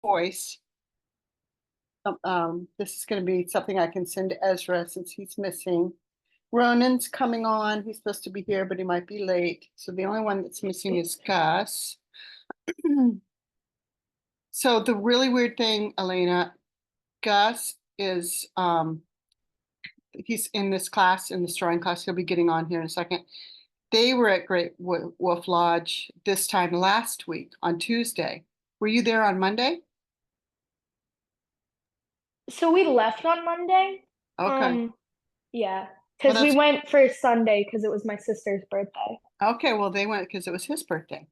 voice. This is going to be something I can send to Ezra since he's missing. Ronan's coming on. He's supposed to be here, but he might be late. So the only one that's missing is Gus. So the really weird thing, Elena, Gus is he's in this class, in this drawing class. He'll be getting on here in a second. They were at Great Wolf Lodge this time last week on Tuesday. Were you there on Monday? So we left on Monday. Okay. Yeah, Well, because we that's went for Sunday because it was my sister's birthday. okay. Well, they went because it was his birthday.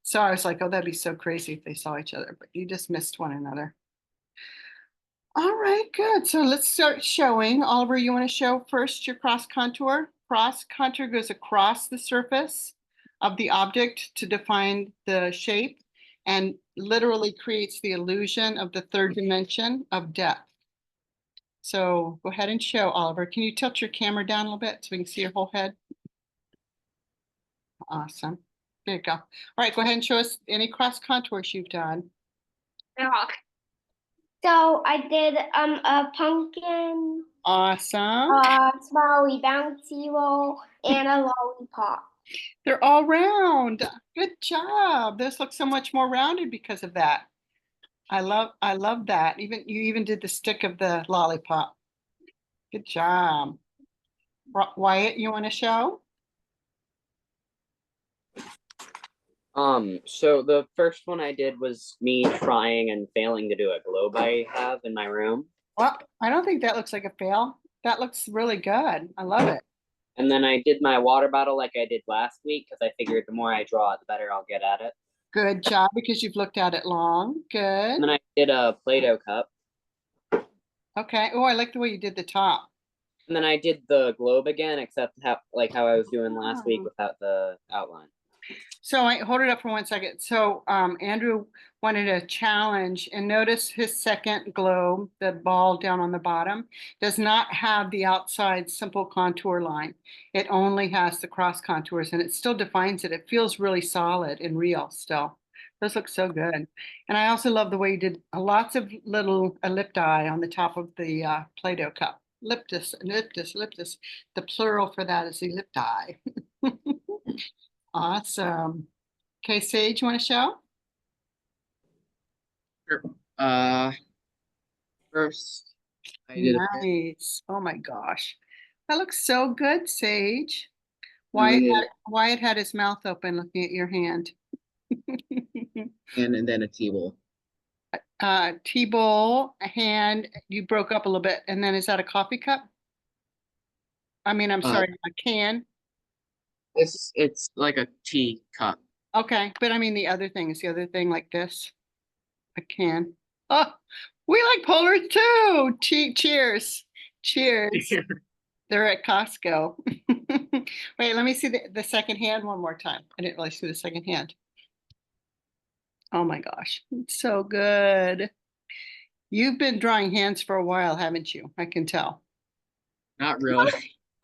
So I was like, oh, that'd be so crazy if they saw each other, but you just missed one another. All right, good. So let's start showing. Oliver, you want to show first your cross contour? Cross contour goes across the surface of the object to define the shape and literally creates the illusion of the third dimension of depth. So go ahead and show, Oliver. Can you tilt your camera down a little bit so we can see your whole head? Awesome. There you go. All right, go ahead and show us any cross contours you've done. Yeah. So I did a pumpkin, Awesome. smiley bouncy roll, and a lollipop. They're all round. Good job. This looks so much more rounded because of that. I love that. You even did the stick of the lollipop. Good job. Wyatt, you want to show? So the first one I did was me trying and failing to do a globe I have in my room. Well, I don't think that looks like a fail. That looks really good. I love it. And then I did my water bottle like I did last week because I figured the more I draw it, the better I'll get at it. Good job because you've looked at it long. Good. And then I did a Play-Doh cup. Okay. Oh, I like the way you did the top. And then I did the globe again, except how I was doing last week without the outline. So I hold it up for 1 second. So Andrew wanted a challenge, and notice his second globe, the ball down on the bottom, does not have the outside simple contour line. It only has the cross contours, and it still defines it. It feels really solid and real still. Those look so good. And I also love the way you did lots of little ellipti on the top of the Play-Doh cup. Elliptus, elliptus, elliptus. The plural for that is ellipti. Awesome. Okay, Sage, you want to show? Sure. First, I did Nice. Oh my gosh. That looks so good, Sage. Yeah. Wyatt had his mouth open looking at your hand. and then a table. T-bowl, a hand, you broke up a little bit. And then is that a coffee cup? I mean, I'm sorry, a can. It's like a tea cup. Okay, but I mean the other thing, is the other thing like this? A can. Oh, we like polars too. Cheers. Cheers. They're at Costco. Wait, let me see the second hand one more time. I didn't really see the second hand. Oh my gosh, it's so good. You've been drawing hands for a while, haven't you? I can tell. Not really.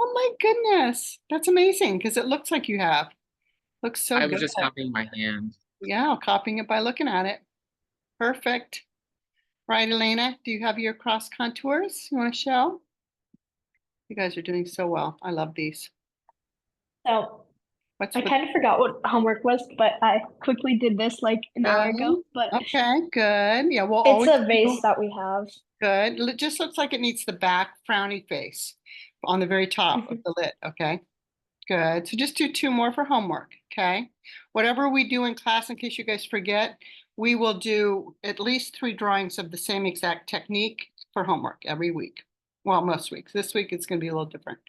Oh my goodness. That's amazing because it looks like you have. Looks so I good. was just copying my hand. Yeah, copying it by looking at it. Perfect. Right, Elena, do you have your cross contours you want to show? You guys are doing so well. I love these. So What's I with kind of forgot what homework was, but I quickly did this like an hour ago. But okay, good. Yeah, we'll it's always a vase that we have. good. It just looks like it needs the back frowny face on the very top of the lid. Okay, good. So just do 2 more for homework. Okay, whatever we do in class, in case you guys forget, we will do at least 3 drawings of the same exact technique for homework every week. Well, most weeks. This week it's going to be a little different.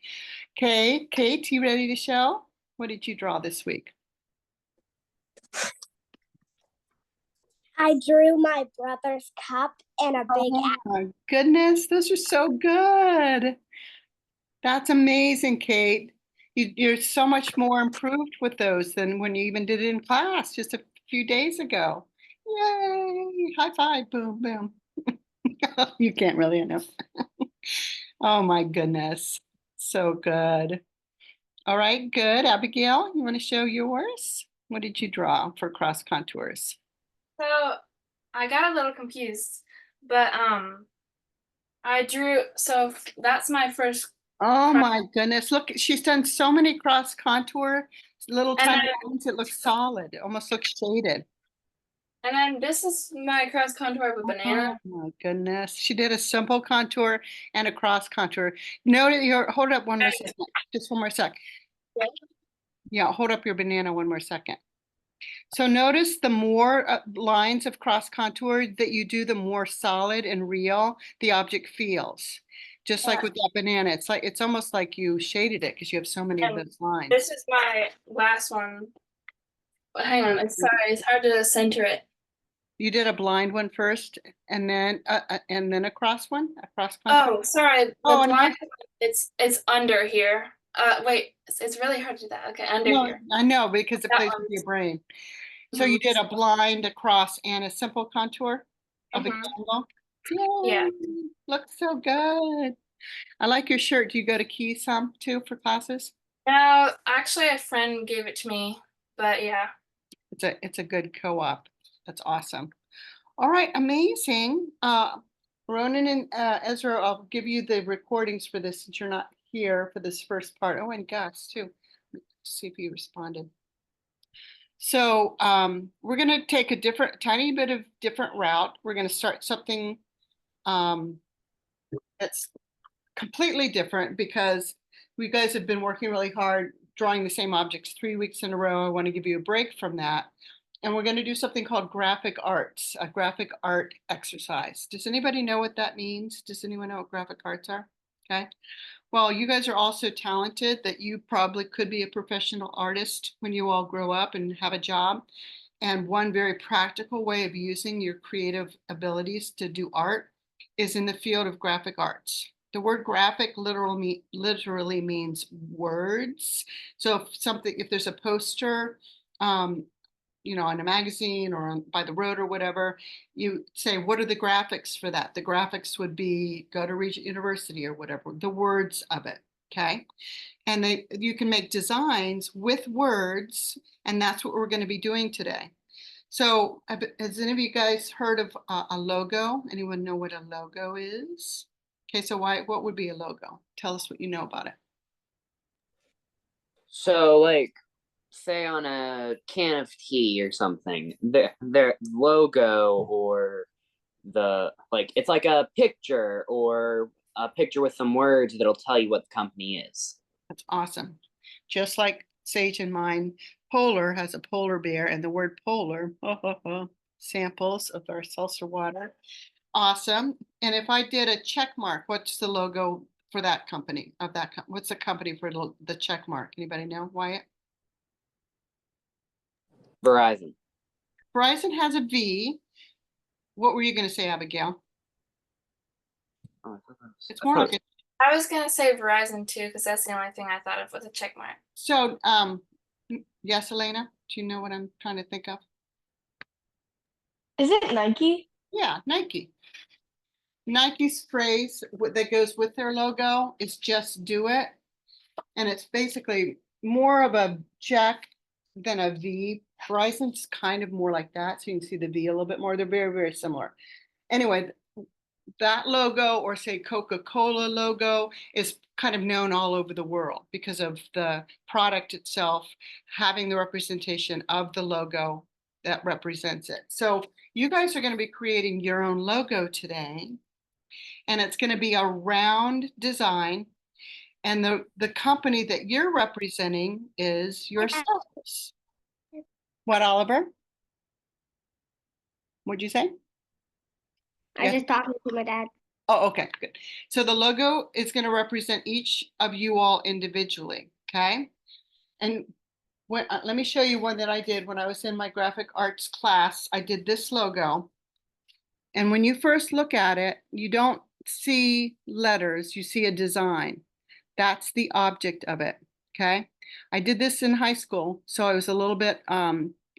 Okay, Kate, you ready to show? What did you draw this week? I drew my brother's cup and a big Oh my goodness, those are so good. That's amazing, Kate. You're so much more improved with those than when you even did it in class just a few days ago. Yay! High five, boom, boom. You can't really, I know. Oh my goodness, so good. All right, good. Abigail, you want to show yours? What did you draw for cross contours? So I got a little confused, but I drew. So that's my first, Oh Cross- my goodness, look, she's done so many cross contour, little And tiny then- lines. It looks solid. It almost looks shaded. and then this is my cross contour of a banana. Oh my goodness. She did a simple contour and a cross contour. Note your, hold up one more second. Just one more sec. Yeah. Yeah, hold up your banana one more second. So notice the more lines of cross contour that you do, the more solid and real the object feels. Just like Yeah. with that banana, it's like, it's almost like you shaded it because you have so many of And those lines. This is my last one. But hang on, it's sorry, it's hard to center it. You did a blind one first and then a cross one, a cross contour. Oh, sorry. The Oh, and blind one, it's under here. Wait, it's really hard to do that. Okay, under No, here. I know because it That plays with one's- your brain. So you did a blind, a cross, and a simple contour of a Mhm. triangle? Yeah. Yay, looks so good. I like your shirt. Do you go to Key some too for classes? No, actually, a friend gave it to me, but yeah. It's a good co-op. That's awesome. All right, amazing. Ronan and Ezra, I'll give you the recordings for this since you're not here for this first part. Oh, and Gus too. Let's see if you responded. So we're going to take a tiny bit of different route. We're going to start something that's completely different because we guys have been working really hard drawing the same objects 3 weeks in a row. I want to give you a break from that. And we're going to do something called graphic arts, a graphic art exercise. Does anybody know what that means? Does anyone know what graphic arts are? Okay. Well, you guys are all so talented that you probably could be a professional artist when you all grow up and have a job. And one very practical way of using your creative abilities to do art is in the field of graphic arts. The word graphic literally means words. So if there's a poster, you know, on a magazine or by the road or whatever, you say, what are the graphics for that? The graphics would be go to Regent University or whatever, the words of it, okay? And you can make designs with words, and that's what we're going to be doing today. So has any of you guys heard of a logo? Anyone know what a logo is? Okay, so what would be a logo? Tell us what you know about it. So like say on a can of tea or something, their logo or the like it's like a picture or a picture with some words that'll tell you what the company is. That's awesome. Just like Sage and mine, Polar has a polar bear and the word polar, samples of our seltzer water. Awesome. And if I did a check mark, what's the logo for that company what's the company for the check mark? Anybody know, Wyatt? Verizon. Verizon has a V. What were you going to say, Abigail? Oh, I thought that was- It's more like a, I was gonna say Verizon too, because that's the only thing I thought of with a check mark. so yes, Elena, do you know what I'm trying to think of? Is it Nike? Yeah, Nike. Nike's phrase that goes with their logo is just do it. And it's basically more of a check than a V. Verizon's kind of more like that. So you can see the V a little bit more. They're very, very similar. Anyway, that logo or say Coca-Cola logo is kind of known all over the world because of the product itself having the representation of the logo that represents it. So you guys are going to be creating your own logo today. And it's going to be a round design. And the company that you're representing is yourselves. What, Oliver? What'd you say? I Yes. just talking to my dad. Oh, okay, good. So the logo is going to represent each of you all individually, okay? And let me show you one that I did when I was in my graphic arts class. I did this logo. And when you first look at it, you don't see letters, you see a design. That's the object of it, okay? I did this in high school, so I was a little bit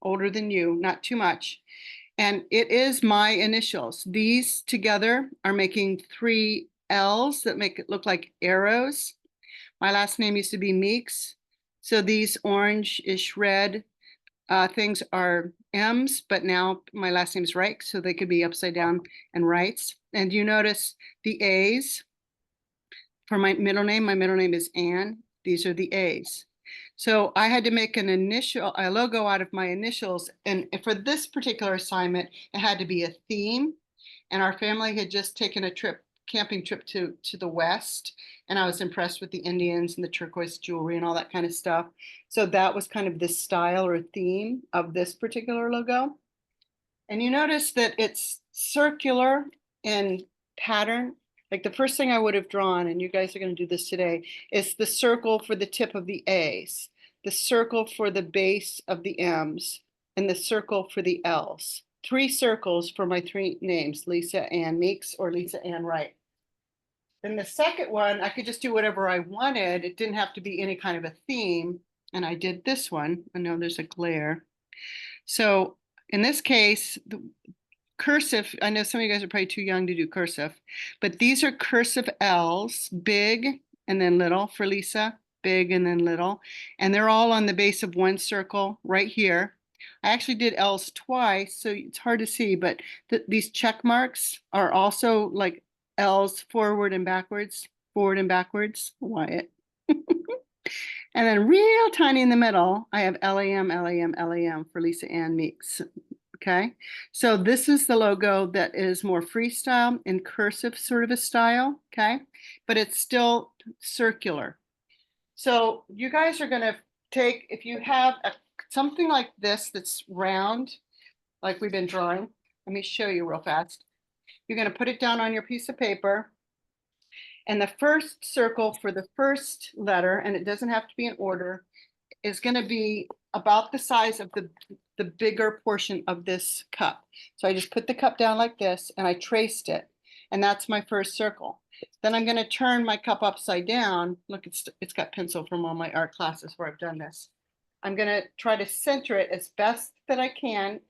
older than you, not too much. And it is my initials. These together are making 3 L's that make it look like arrows. My last name used to be Meeks. So these orange-ish red things are M's, but now my last name's Reich, so they could be upside down and rights. And you notice the A's for my middle name is Ann. These are the A's. So I had to make a logo out of my initials. And for this particular assignment, it had to be a theme. And our family had just taken a camping trip to the West. And I was impressed with the Indians and the turquoise jewelry and all that kind of stuff. So that was kind of the style or theme of this particular logo. And you notice that it's circular in pattern. Like the first thing I would have drawn, and you guys are going to do this today, is the circle for the tip of the A's, the circle for the base of the M's, and the circle for the L's. 3 circles for my 3 names, Lisa Ann Meeks or Lisa Ann Wright. Then the second one, I could just do whatever I wanted. It didn't have to be any kind of a theme. And I did this one. I know there's a glare. So in this case, the cursive, I know some of you guys are probably too young to do cursive, but these are cursive L's, big and then little for Lisa, big and then little. And they're all on the base of one circle right here. I actually did L's twice, so it's hard to see, but these check marks are also like L's forward and backwards, Wyatt. And then real tiny in the middle, I have LAM, LAM, LAM for Lisa Ann Meeks. Okay, so this is the logo that is more freestyle and cursive sort of a style, okay? But it's still circular. So you guys are gonna take, if you have something like this that's round, like we've been drawing, let me show you real fast. You're gonna put it down on your piece of paper. And the first circle for the first letter, and it doesn't have to be in order, is gonna be about the size of the bigger portion of this cup. So I just put the cup down like this and I traced it. And that's my first circle. Then I'm gonna turn my cup upside down. Look, it's got pencil from all my art classes where I've done this. I'm gonna try to center it as best that I can,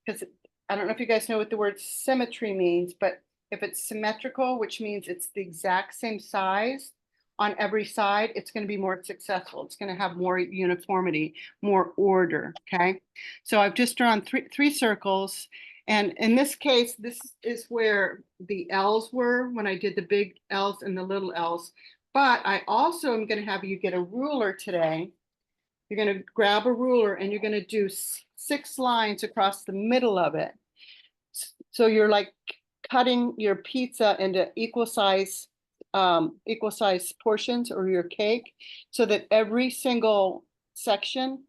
because I don't know if you guys know what the word symmetry means, but if it's symmetrical, which means it's the exact same size on every side, it's going to be more successful. It's going to have more uniformity, more order, okay? So I've just drawn three circles. And in this case, this is where the L's were when I did the big L's and the little L's. But I also am going to have you get a ruler today. You're going to grab a ruler and you're going to do 6 lines across the middle of it. So you're like cutting your pizza into equal size portions, or your cake, so that every single section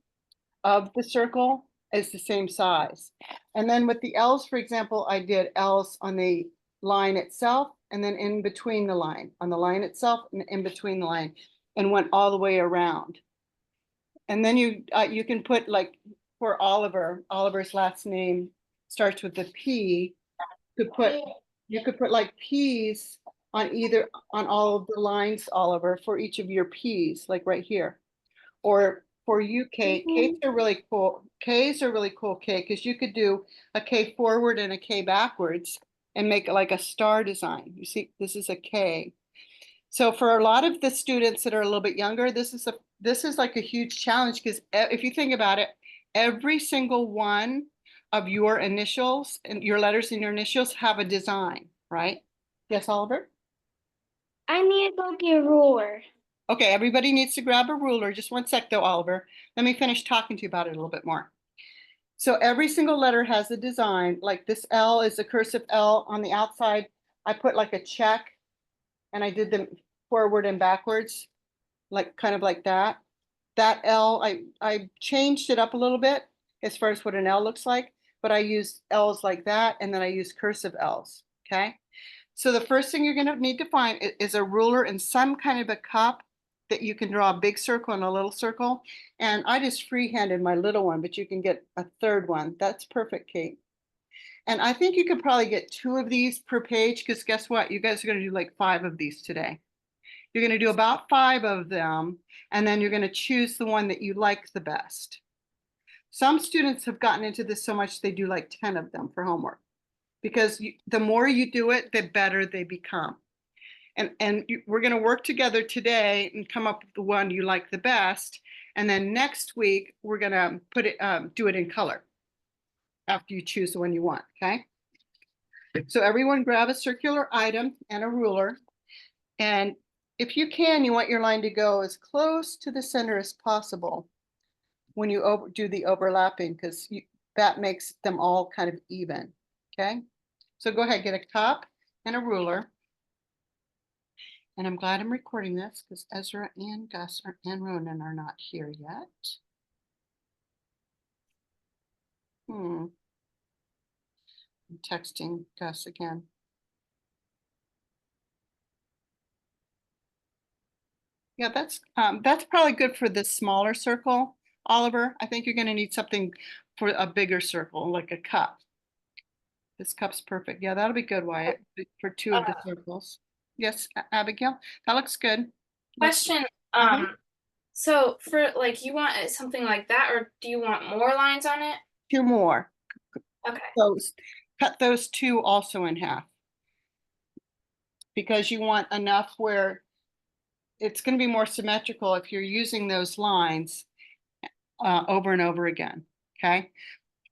of the circle is the same size. And then with the L's, for example, I did L's on the line itself and then in between the line, on the line itself and in between the line, and went all the way around. And then you can put, like, for Oliver's last name starts with a P. You could put like P's on all of the lines, Oliver, for each of your P's, like right here. Or for you, Kate, K's are really cool. K's are really cool, Kate, because you could do a K forward and a K backwards and make it like a star design. You see, this is a K. So for a lot of the students that are a little bit younger, this is like a huge challenge, because if you think about it, every single one of your initials and your letters and your initials have a design, right? Yes, Oliver? I need to go get a ruler. Okay, everybody needs to grab a ruler. Just one sec though, Oliver. Let me finish talking to you about it a little bit more. So every single letter has a design. Like this L is a cursive L on the outside. I put like a check and I did them forward and backwards, like kind of like that. That L, I changed it up a little bit as far as what an L looks like, but I used L's like that, and then I used cursive L's, okay? So the first thing you're gonna need to find is a ruler and some kind of a cup that you can draw a big circle and a little circle. And I just freehanded my little one, but you can get a third one. That's perfect, Kate. And I think you could probably get 2 of these per page, because guess what? You guys are gonna do like 5 of these today. You're gonna do about 5 of them, and then you're gonna choose the one that you like the best. Some students have gotten into this so much they do like 10 of them for homework, because the more you do it, the better they become. And we're going to work together today and come up with the one you like the best. And then next week, we're gonna put it, do it in color after you choose the one you want, okay? So everyone grab a circular item and a ruler. And if you can, you want your line to go as close to the center as possible when you do the overlapping, because that makes them all kind of even, okay? So go ahead, get a cup and a ruler. And I'm glad I'm recording this because Ezra and Gus and Ronan are not here yet. I'm texting Gus again. Yeah, that's probably good for this smaller circle, Oliver. I think you're going to need something for a bigger circle, like a cup. This cup's perfect. Yeah, that'll be good, Wyatt, for two of the circles. Yes, Abigail, that looks good. Question, so for like, you want something like that, or do you want more lines on it? Two more. Okay. Cut those two also in half. Because you want enough where it's going to be more symmetrical if you're using those lines over and over again, okay?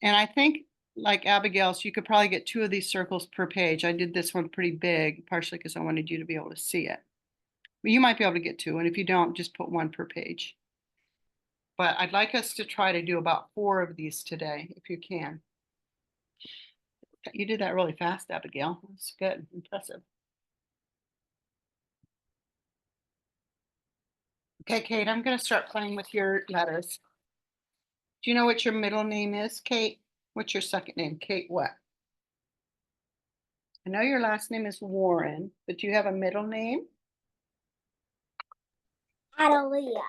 And I think, like Abigail's, you could probably get two of these circles per page. I did this one pretty big, partially because I wanted you to be able to see it. But you might be able to get two, and if you don't, just put one per page. But I'd like us to try to do about 4 of these today, if you can. You did that really fast, Abigail. That's good, impressive. Okay, Kate, I'm going to start playing with your letters. Do you know what your middle name is, Kate? What's your second name? Kate what? I know your last name is Warren, but do you have a middle name? Adelia.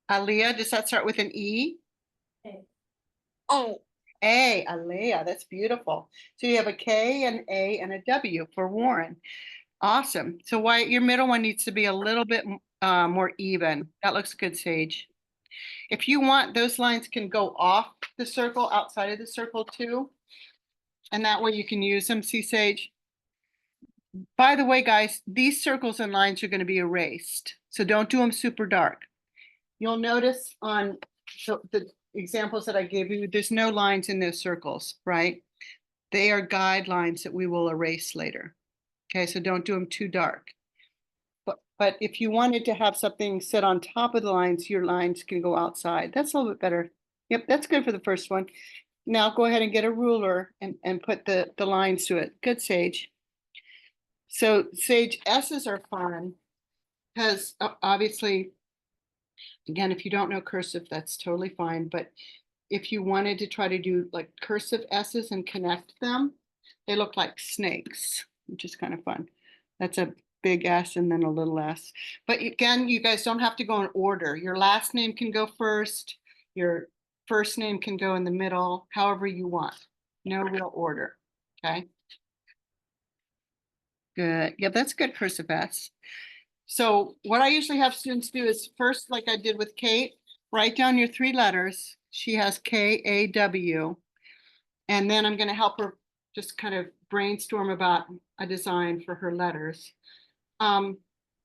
Aaliyah, does that start with an E? A. A, Aaliyah, that's beautiful. So you have a K, an A, and a W for Warren. Awesome. So Wyatt, your middle one needs to be a little bit more even. That looks good, Sage. If you want, those lines can go off the circle, outside of the circle too. And that way you can use them, see, Sage? By the way, guys, these circles and lines are going to be erased. So don't do them super dark. You'll notice on the examples that I gave you, there's no lines in those circles, right? They are guidelines that we will erase later. Okay, so don't do them too dark. But if you wanted to have something sit on top of the lines, your lines can go outside. That's a little bit better. Yep, that's good for the first one. Now go ahead and get a ruler and put the lines to it. Good, Sage. So Sage, S's are fun because obviously, again, if you don't know cursive, that's totally fine. But if you wanted to try to do like cursive S's and connect them, they look like snakes, which is kind of fun. That's a big S and then a little s. But again, you guys don't have to go in order. Your last name can go first. Your first name can go in the middle, however you want. No real order, okay? Good. Yeah, that's good cursive S. So what I usually have students do is first, like I did with Kate, write down your 3 letters. She has K-A-W. And then I'm going to help her just kind of brainstorm about a design for her letters.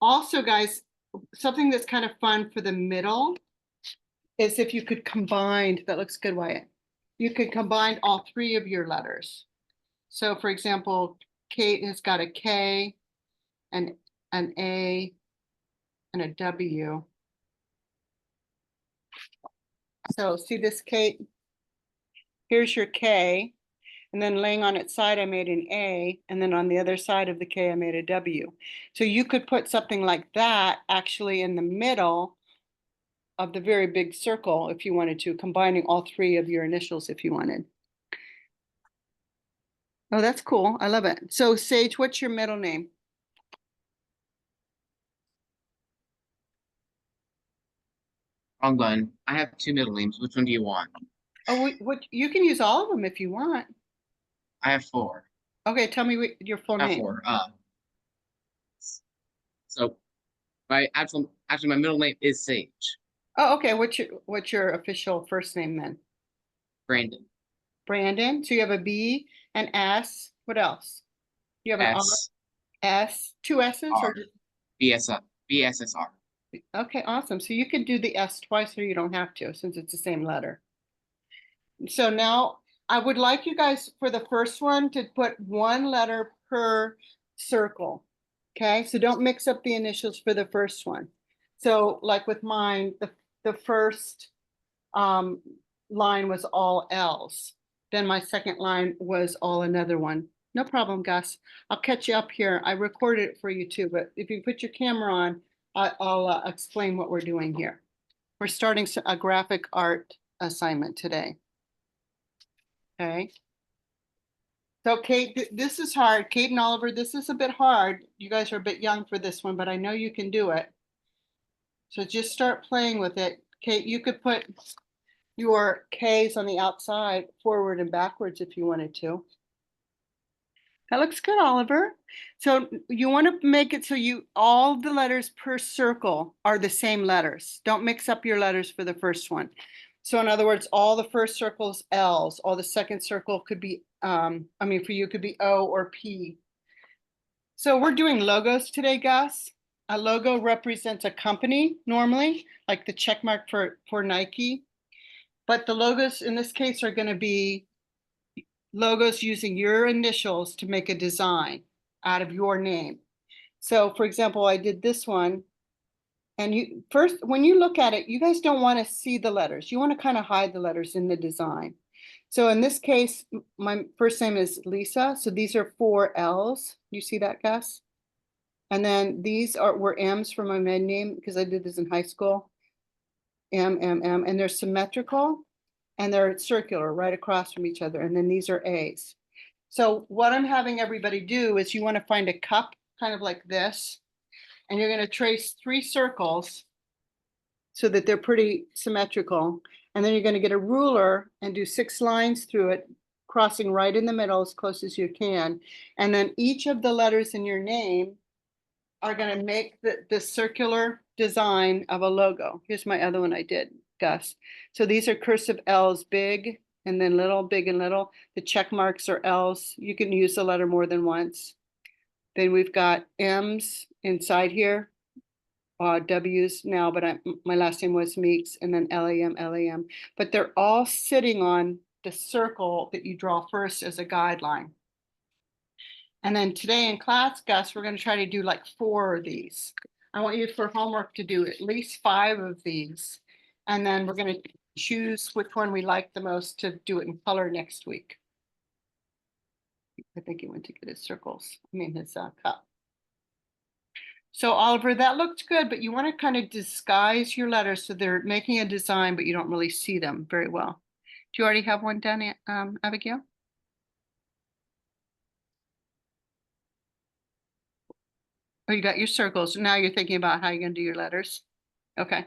Also, guys, something that's kind of fun for the middle is if you could combine, that looks good, Wyatt. You could combine all 3 of your letters. So for example, Kate has got a K, an A, and a W. So see this, Kate? Here's your K. And then laying on its side, I made an A, and then on the other side of the K, I made a W. So you could put something like that actually in the middle of the very big circle if you wanted to, combining all 3 of your initials if you wanted. Oh, that's cool. I love it. So Sage, what's your middle name? Wrong one. I have 2 middle names. Which one do you want? Oh, what you can use all of them if you want. I have 4. Okay, tell me what your full I have name. 4. So my actually my middle name is Sage. Oh, okay. What's your official first name then? Brandon. Brandon. So you have a B, an S. What else? You have an S. R, S, 2 S's or R. BSSR. Okay, awesome. So you could do the S twice or you don't have to since it's the same letter. So now I would like you guys for the first one to put one letter per circle. Okay, so don't mix up the initials for the first one. So like with mine, the first line was all L's. Then my second line was all another one. No problem, Gus. I'll catch you up here. I recorded it for you too, but if you put your camera on, I'll explain what we're doing here. We're starting a graphic art assignment today. Okay. So Kate, this is hard. Kate and Oliver, this is a bit hard. You guys are a bit young for this one, but I know you can do it. So just start playing with it. Kate, you could put your K's on the outside, forward and backwards if you wanted to. That looks good, Oliver. So you want to make it so all the letters per circle are the same letters. Don't mix up your letters for the first one. So in other words, all the first circle's L's, all the second circle could be, for you could be O or P. So we're doing logos today, Gus. A logo represents a company normally, like the check mark for Nike. But the logos in this case are going to be logos using your initials to make a design out of your name. So for example, I did this one. And when you look at it, you guys don't want to see the letters. You want to kind of hide the letters in the design. So in this case, my first name is Lisa. So these are 4 L's. You see that, Gus? And then these were M's for my maiden name because I did this in high school. M, and they're symmetrical and they're circular right across from each other. And then these are A's. So what I'm having everybody do is you want to find a cup kind of like this, and you're going to trace 3 circles so that they're pretty symmetrical. And then you're going to get a ruler and do 6 lines through it, crossing right in the middle as close as you can. And then each of the letters in your name are going to make the circular design of a logo. Here's my other one I did, Gus. So these are cursive L's, big and then little, big and little. The check marks are L's. You can use the letter more than once. Then we've got M's inside here, W's now, but my last name was Meeks, and then LAM. But they're all sitting on the circle that you draw first as a guideline. And then today in class, Gus, we're going to try to do like 4 of these. I want you for homework to do at least 5 of these. And then we're going to choose which one we like the most to do it in color next week. I think he went to get his circles. His cup. So Oliver, that looked good, but you want to kind of disguise your letters so they're making a design, but you don't really see them very well. Do you already have one done, Abigail? Oh, you got your circles. Now you're thinking about how you're going to do your letters. Okay.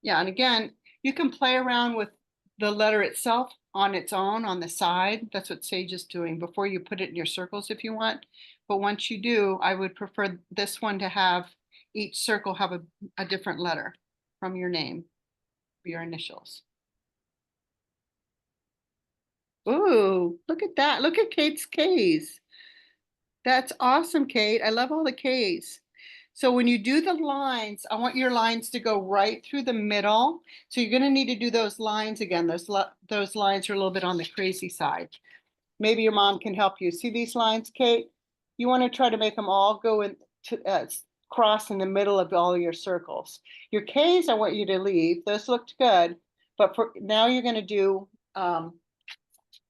Yeah, and again, you can play around with the letter itself on its own on the side. That's what Sage is doing before you put it in your circles if you want. But once you do, I would prefer this one to have each circle have a different letter from your name, your initials. Ooh, look at that. Look at Kate's K's. That's awesome, Kate. I love all the K's. So when you do the lines, I want your lines to go right through the middle. So you're going to need to do those lines again. Those lines are a little bit on the crazy side. Maybe your mom can help you. See these lines, Kate? You want to try to make them all go in cross in the middle of all your circles. Your K's I want you to leave. Those looked good. But for now you're going to do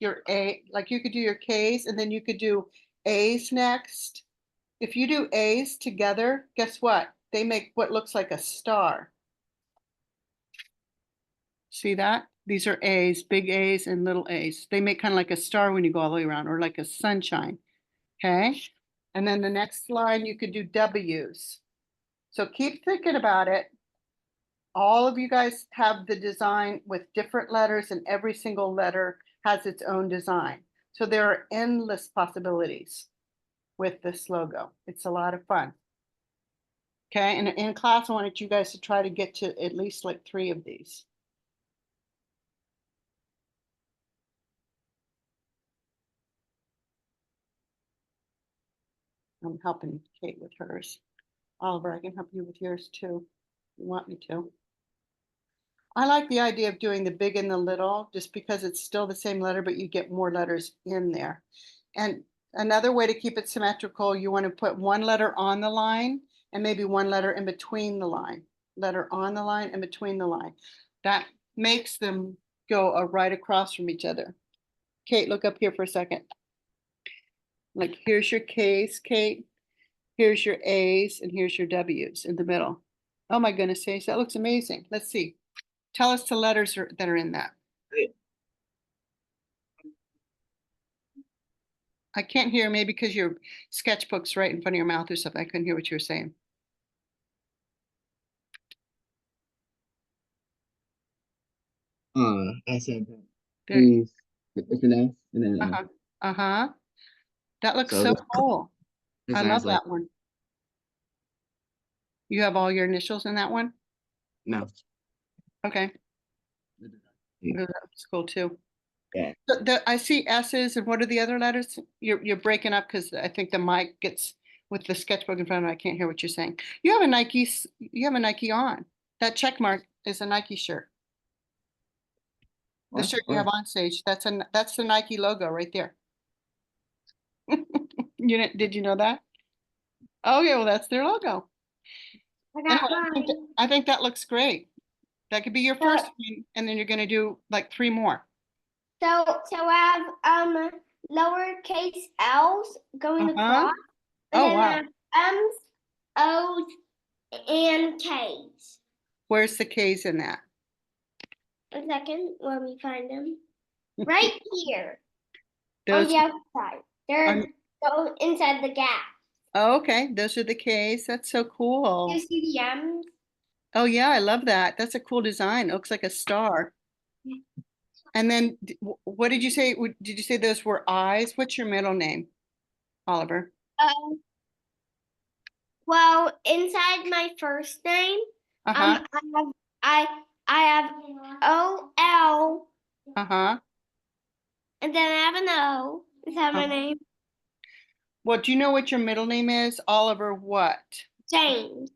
your A, like you could do your K's and then you could do A's next. If you do A's together, guess what? They make what looks like a star. See that? These are A's, big A's and little A's. They make kind of like a star when you go all the way around, or like a sunshine. Okay. And then the next line, you could do W's. So keep thinking about it. All of you guys have the design with different letters, and every single letter has its own design. So there are endless possibilities with this logo. It's a lot of fun. Okay, and in class, I wanted you guys to try to get to at least like 3 of these. I'm helping Kate with hers. Oliver, I can help you with yours too. You want me to? I like the idea of doing the big and the little, just because it's still the same letter, but you get more letters in there. And another way to keep it symmetrical, you want to put one letter on the line and maybe one letter in between the line. Letter on the line and between the line. That makes them go right across from each other. Kate, look up here for a second. Like here's your K's, Kate. Here's your A's and here's your W's in the middle. Oh my goodness, Sage, that looks amazing. Let's see. Tell us the letters that are in that. I can't hear, maybe because your sketchbook's right in front of your mouth or something. I couldn't hear what you were saying. I said There. it's an S and then Uh-huh. Uh-huh. That looks So so this- cool. this I one love has, like, that one. You have all your initials in that one? no. Okay, Yeah. that's cool too. Yeah. I see S's, and what are the other letters? You're breaking up because I think the mic gets with the sketchbook in front of me. I can't hear what you're saying. You have a Nike on. That check mark is a Nike shirt. The What? shirt you have on stage, that's the Nike logo right there. Did you know that? Oh yeah, well that's their logo. I Anyway, got I think that looks great. That could be your first one, and then you're gonna do like 3 more. So I have lowercase L's going Uh-huh. across, and Oh then wow. I have M's, O's, and K's. Where's the K's in that? A second, let me find them. Right here on Those the outside. They're on- go inside the gap. Oh, okay, those are the K's. That's so cool. You see the M's? Oh yeah, I love that. That's a cool design. It looks like a star. And then what did you say? Did you say those were I's? What's your middle name, Oliver? Well, inside my first name, Uh-huh. I have OL, Uh-huh. and then I have an O. Is that my Uh-huh. name? Well, do you know what your middle name is? Oliver what? James.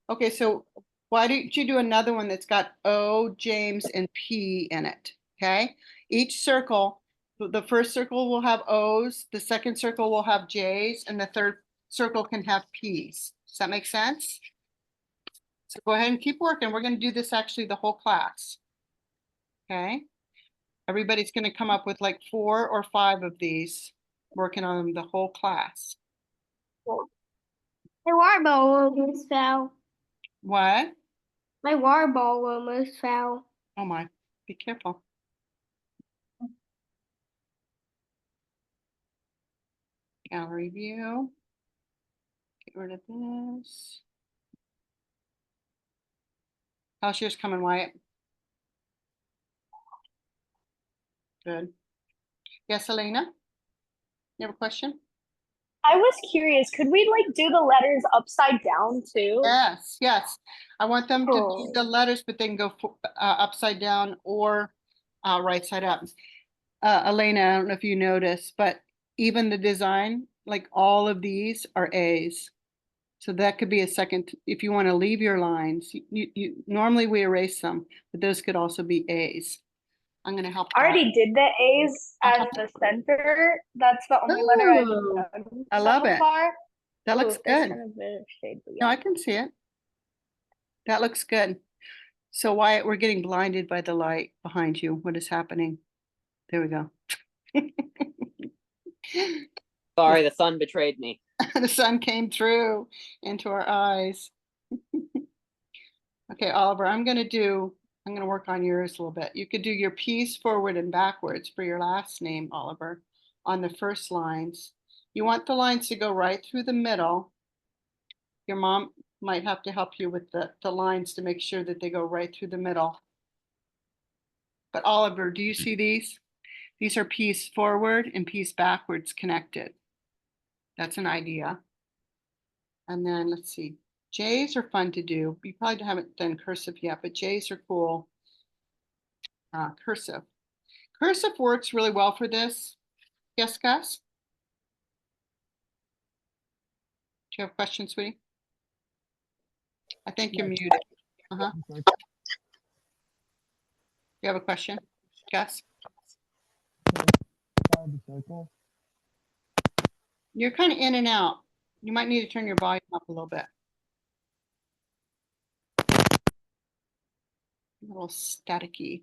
Okay, so why don't you do another one that's got O, James, and P in it? Okay. Each circle, the first circle will have O's, the second circle will have J's, and the third circle can have P's. Does that make sense? So go ahead and keep working. We're going to do this actually the whole class. Okay. Everybody's going to come up with like 4 or 5 of these, working on them the whole class. My water ball almost fell. What? My water ball almost fell. Oh my, be careful. Gallery view. Get rid of this. How's yours coming, Wyatt? Good. Yes, Elena? You have a question? I was curious, could we like do the letters upside down too? Yes, yes. I want them to do Oh. the letters, but they can go upside down or right side up. Elena, I don't know if you noticed, but even the design, like all of these are A's. So that could be a second, if you want to leave your lines, normally we erase them, but those could also be A's. I'm going to help. I already did the A's as the center. That's the only letter I've Ooh, done I love so it. far. That looks Ooh, there's good. kind of a bit of shade, but No, yeah. I can see it. That looks good. So Wyatt, we're getting blinded by the light behind you. What is happening? There we go. Sorry, the sun betrayed me. The sun came through into our eyes. Okay, Oliver, I'm going to work on yours a little bit. You could do your P's forward and backwards for your last name, Oliver, on the first lines. You want the lines to go right through the middle. Your mom might have to help you with the lines to make sure that they go right through the middle. But Oliver, do you see these? These are P's forward and P's backwards connected. That's an idea. And then let's see. J's are fun to do. You probably haven't done cursive yet, but J's are cool. Cursive. Cursive works really well for this. Yes, Gus? Do you have questions, sweetie? I think you're muted. Uh-huh. You have a question, Gus? You're kind of in and out. You might need to turn your volume up a little bit. A little staticky.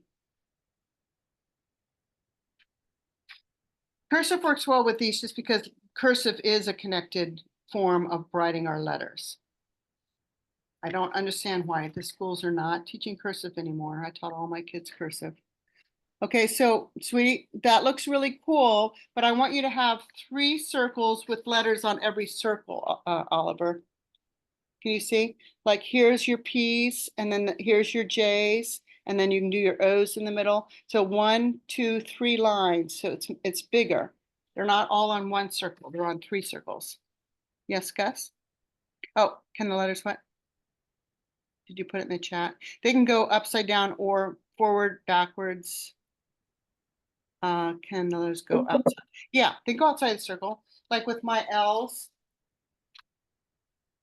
Cursive works well with these just because cursive is a connected form of writing our letters. I don't understand why the schools are not teaching cursive anymore. I taught all my kids cursive. Okay, so sweetie, that looks really cool, but I want you to have 3 circles with letters on every circle, Oliver. Can you see? Like here's your P's and then here's your J's and then you can do your O's in the middle. So 1, 2, 3 lines. So it's bigger. They're not all on 1 circle. They're on 3 circles. Yes, Gus? Oh, can the letters what? Did you put it in the chat? They can go upside down or forward, backwards. Can the letters go outside? Yeah, they go outside the circle. Like with my L's.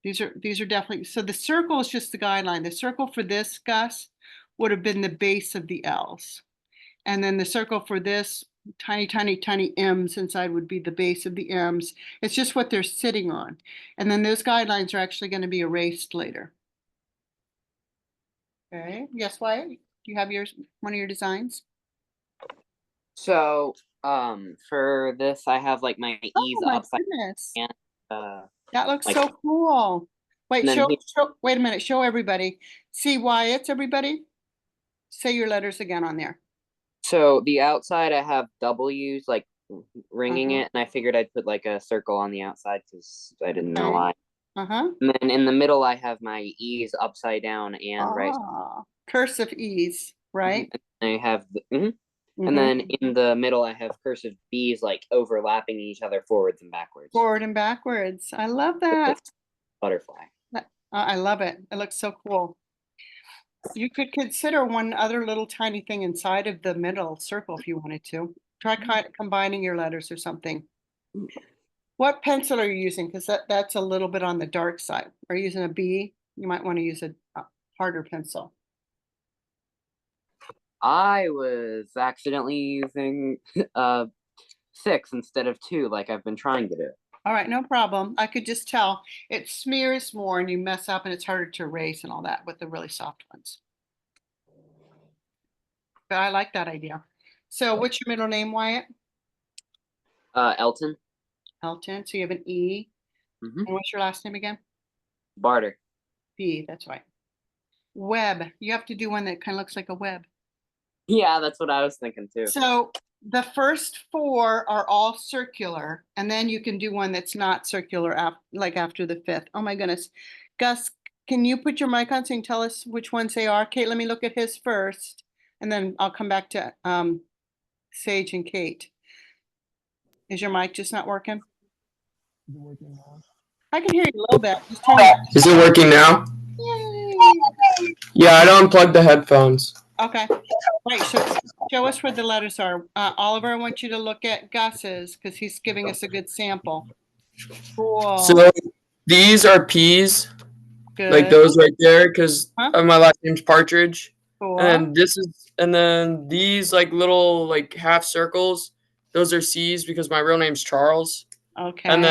These are definitely, so the circle is just the guideline. The circle for this, Gus, would have been the base of the L's. And then the circle for this tiny, tiny, tiny M's inside would be the base of the M's. It's just what they're sitting on. And then those guidelines are actually going to be erased later. Okay, yes, Wyatt? Do you have one of your designs? So, for this, I have like my E's Oh my upside goodness. down. That looks like- so cool. Wait, And then wait a minute, show everybody. See Wyatt's, everybody? Say your letters again on there. So the outside, I have W's like ringing Uh-huh. it, and I figured I'd put like a circle on the outside because I didn't know Okay. why. Uh-huh. And then in the middle, I have my E's upside down and right. Ah, cursive E's, right? And I have Mhm. And then in the middle, I have cursive B's like overlapping each other forwards and backwards. Forward and backwards. I love that. Butterfly. I love it. It looks so cool. You could consider one other little tiny thing inside of the middle circle if you wanted to. Try combining your letters or something. What pencil are you using? Because that's a little bit on the dark side. Are you using a B? You might want to use a harder pencil. I was accidentally using 6 instead of 2, like I've been trying to do. All right, no problem. I could just tell it smears more and you mess up and it's harder to erase and all that with the really soft ones. But I like that idea. So what's your middle name, Wyatt? Elton. Elton. So you have an E. Mhm. And what's your last name again? Barter. B, that's right. Web. You have to do one that kind of looks like a web. Yeah, that's what I was thinking too. So the first 4 are all circular, and then you can do one that's not circular, like after the 5th. Oh my goodness. Gus, can you put your mic on so you can tell us which ones they are? Kate, let me look at his first, and then I'll come back to Sage and Kate. Is your mic just not working? I can hear you a little bit. Just tell me. Is it working now? Yay. Yeah, I don't unplug the headphones. Okay. Right. So show us where the letters are. Oliver, I want you to look at Gus's because he's giving us a good sample. Cool. So these are P's, Good. like those right there, because Huh? my last name's Partridge. Cool. And then these like little like half circles, those are C's because my real name's Charles. Okay. And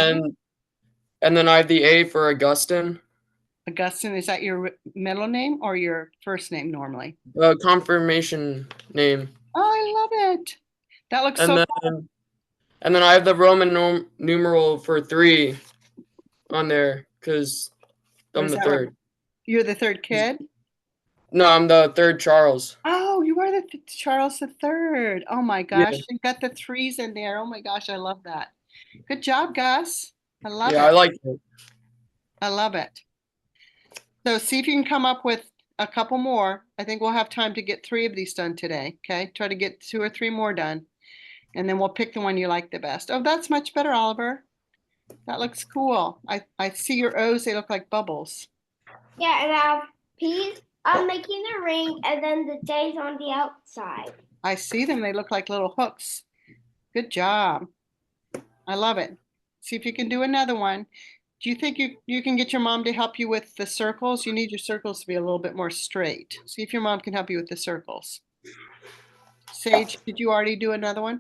then I have the A for Augustine. Augustine, is that your middle name or your first name normally? Confirmation name. Oh, I love it. That looks And so then and then I have the Roman numeral for 3 on there because I'm Where's the that? third. You're the third kid? No, I'm the third Charles. Oh, you are the Charles the Third. Oh my gosh, you got the 3s in there. Oh my gosh, I love that. Good job, Gus. I love Yeah, it. I like it. I love it. So see if you can come up with a couple more. I think we'll have time to get 3 of these done today. Okay, try to get 2 or 3 more done. And then we'll pick the one you like the best. Oh, that's much better, Oliver. That looks cool. I see your O's, they look like bubbles. Yeah, and I have P's. I'm making a ring, and then the J's on the outside. I see them, they look like little hooks. Good job. I love it. See if you can do another one. Do you think you can get your mom to help you with the circles? You need your circles to be a little bit more straight. See if your mom can help you with the circles. Sage, did you already do another one?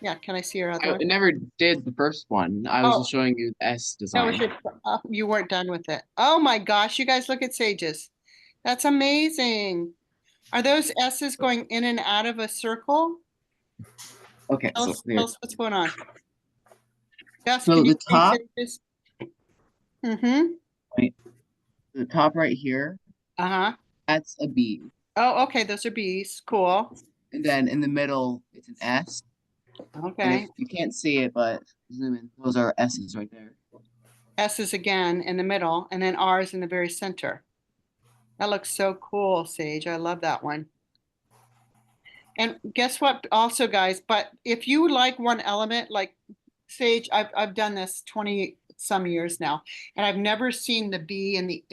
Yeah, can I see your other I one? never did the first one. I was Oh. just showing you the S That was design. you weren't done with it. Oh my gosh, you guys look at Sage's. That's amazing. Are those S's going in and out of a circle? Okay, Tell so us, here. tell us what's going on. Gus, So can you the see top, Sage's? Mm-hmm. the top right here, Uh-huh. that's a B. Oh, okay, those are B's. Cool. And then in the middle, it's an S. And Okay. you can't see it, but zoom in. Those are S's right there. S's again in the middle, and then R's in the very center. That looks so cool, Sage. I love that one. And guess what also, guys, but if you like one element, like Sage, I've done this 20 some years now, and I've never seen the B and the,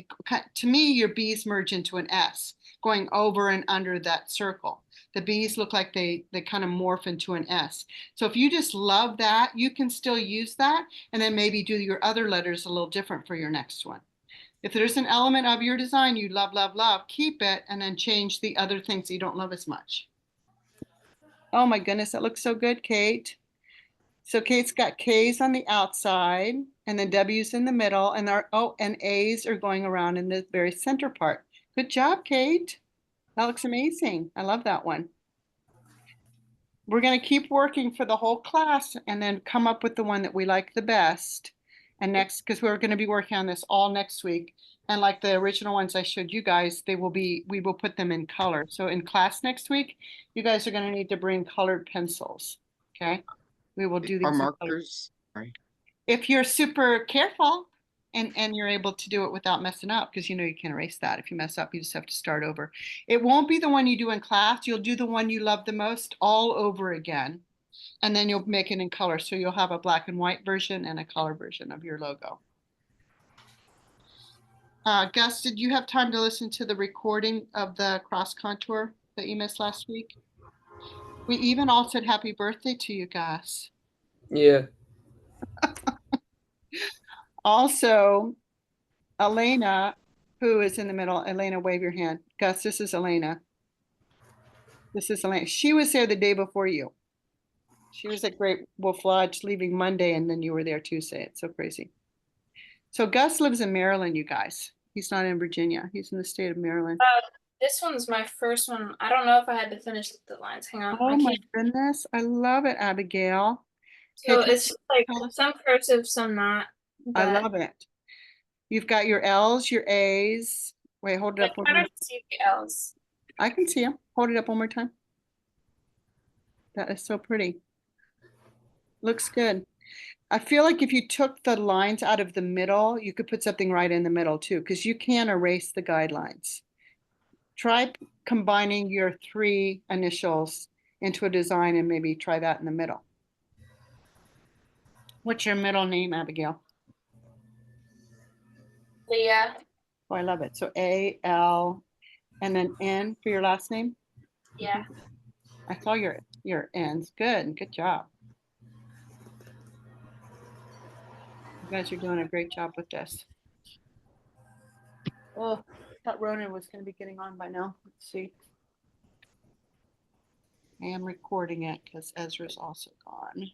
to me, your B's merge into an S, going over and under that circle. The B's look like they kind of morph into an S. So if you just love that, you can still use that, and then maybe do your other letters a little different for your next one. If there's an element of your design you love, love, love, keep it, and then change the other things you don't love as much. Oh my goodness, that looks so good, Kate. So Kate's got K's on the outside and then W's in the middle, and our and A's are going around in the very center part. Good job, Kate. That looks amazing. I love that one. We're going to keep working for the whole class and then come up with the one that we like the best. And next, because we're going to be working on this all next week. And like the original ones I showed you guys, we will put them in color. So in class next week, you guys are going to need to bring colored pencils. Okay. We will do these. Are in color. markers? Sorry. If you're super careful and you're able to do it without messing up, because you know you can erase that. If you mess up, you just have to start over. It won't be the one you do in class. You'll do the one you love the most all over again. And then you'll make it in color. So you'll have a black and white version and a color version of your logo. Gus, did you have time to listen to the recording of the cross contour that you missed last week? We even all said happy birthday to you, Gus. Yeah. Also, Elena, who is in the middle, Elena, wave your hand. Gus, this is Elena. This is Elena. She was there the day before you. She was at Great Wolf Lodge leaving Monday, and then you were there Tuesday. It's so crazy. So Gus lives in Maryland, you guys. He's not in Virginia. He's in the state of Maryland. This one's my first one. I don't know if I had to finish the lines. Hang on. Oh my goodness. I love it, Abigail. So Okay, it's just like some cursive, some not. I but- love it. You've got your L's, your A's. Wait, hold it Like, up. One how more. do you see the L's? I can see them. Hold it up one more time. That is so pretty. Looks good. I feel like if you took the lines out of the middle, you could put something right in the middle too, because you can erase the guidelines. Try combining your 3 initials into a design and maybe try that in the middle. What's your middle name, Abigail? Leah. Oh, I love it. So A-L and then N for your last name? Yeah. I saw your N's. Good job. You guys are doing a great job with this. Oh, I thought Ronan was going to be getting on by now. Let's see. I am recording it because Ezra's also gone.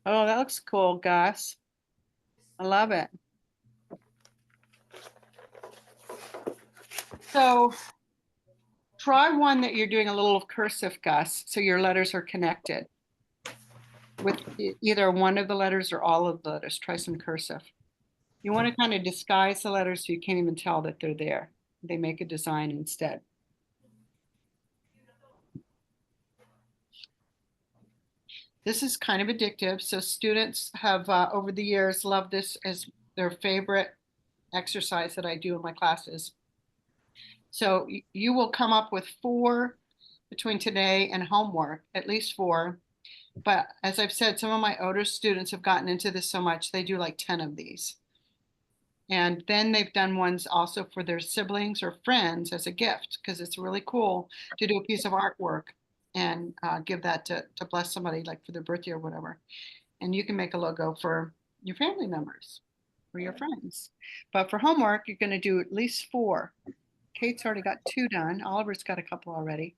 Oh, that looks cool, Gus. I love it. So try one that you're doing a little cursive, Gus, so your letters are connected with either one of the letters or all of the letters. Try some cursive. You want to kind of disguise the letters so you can't even tell that they're there. They make a design instead. This is kind of addictive. So students have over the years loved this as their favorite exercise that I do in my classes. So you will come up with 4 between today and homework, at least 4. But as I've said, some of my older students have gotten into this so much, they do like 10 of these. And then they've done ones also for their siblings or friends as a gift, because it's really cool to do a piece of artwork and give that to bless somebody, like for their birthday or whatever. And you can make a logo for your family members or your friends. But for homework, you're going to do at least 4. Kate's already got 2 done. Oliver's got a couple already.